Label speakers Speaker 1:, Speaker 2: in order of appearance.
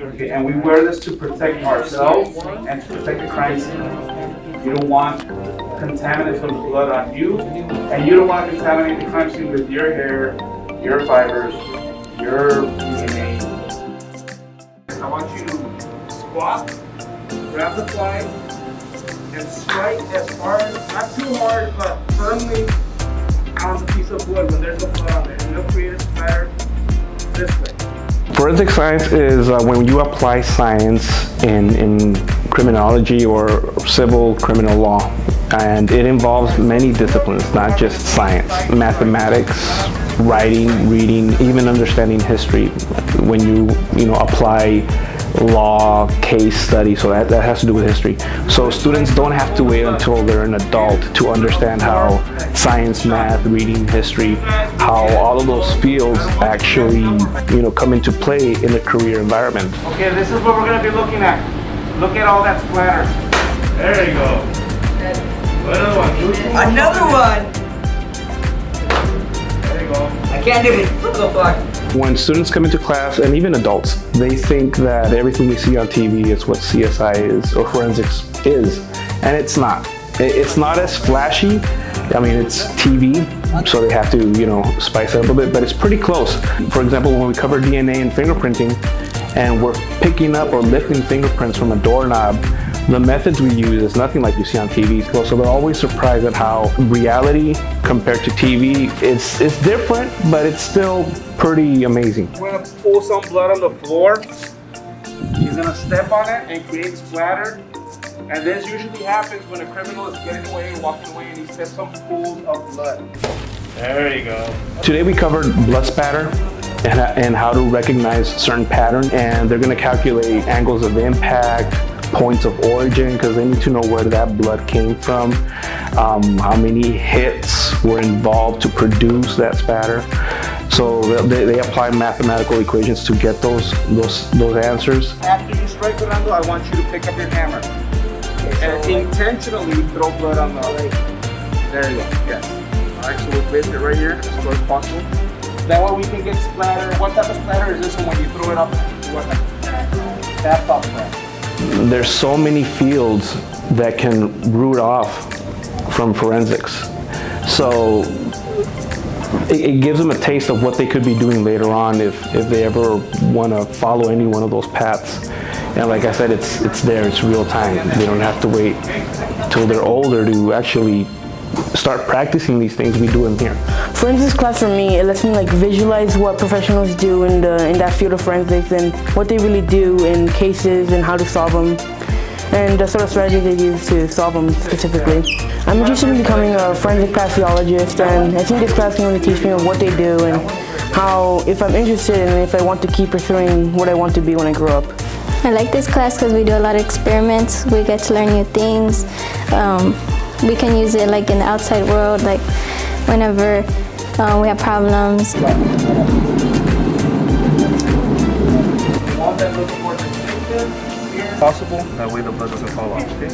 Speaker 1: Okay, and we wear this to protect ourselves and to protect the crime scene. You don't want contaminants from the blood on you, and you don't want to contaminate the crime scene with your hair, your fibers, your DNA. I want you to squat, grab the fly, and strike as hard, not too hard, but firmly on the piece of blood when there's no blood on there. And you'll create a splatter this way.
Speaker 2: Forensic science is when you apply science in criminology or civil criminal law, and it involves many disciplines, not just science, mathematics, writing, reading, even understanding history. When you apply law, case study, so that has to do with history. So students don't have to wait until they're an adult to understand how science, math, reading, history, how all of those fields actually come into play in a career environment.
Speaker 1: Okay, this is what we're going to be looking at. Look at all that splatter. There you go. Another one.
Speaker 3: Another one.
Speaker 1: There you go.
Speaker 3: I can't do it. What the fuck?
Speaker 2: When students come into class, and even adults, they think that everything we see on TV is what CSI is or forensics is, and it's not. It's not as flashy. I mean, it's TV, so they have to, spice it up a bit, but it's pretty close. For example, when we cover DNA and fingerprinting, and we're picking up or lifting fingerprints from a doorknob, the methods we use is nothing like you see on TV. So they're always surprised at how reality compared to TV is different, but it's still pretty amazing.
Speaker 1: We're going to pull some blood on the floor. He's going to step on it and create splatter. And this usually happens when a criminal is getting away, walking away, and he steps on pools of blood. There you go.
Speaker 2: Today we covered blood spatter and how to recognize certain patterns, and they're going to calculate angles of impact, points of origin, because they need to know where that blood came from, how many hits were involved to produce that spatter. So they apply mathematical equations to get those answers.
Speaker 1: After you strike Fernando, I want you to pick up your hammer and intentionally throw blood on the leg. There you go. Yes. All right. So we'll place it right here as close as possible. That way we can get splatter. What type of splatter is this one when you throw it up? What type? That top splatter.
Speaker 2: There's so many fields that can root off from forensics. So it gives them a taste of what they could be doing later on if they ever want to follow any one of those paths. And like I said, it's there, it's real time. They don't have to wait till they're older to actually start practicing these things. We do them here.
Speaker 4: Forensics class for me, it lets me visualize what professionals do in that field of forensics and what they really do in cases and how to solve them, and the sort of strategy they use to solve them specifically. I'm interested in becoming a forensic pathologist, and I think this class can really teach me what they do and how, if I'm interested and if I want to keep pursuing what I want to be when I grow up.
Speaker 5: I like this class because we do a lot of experiments. We get to learn new things. We can use it in the outside world, whenever we have problems.
Speaker 1: One that looks more distinctive, possible. That way the blood doesn't fall off. Okay.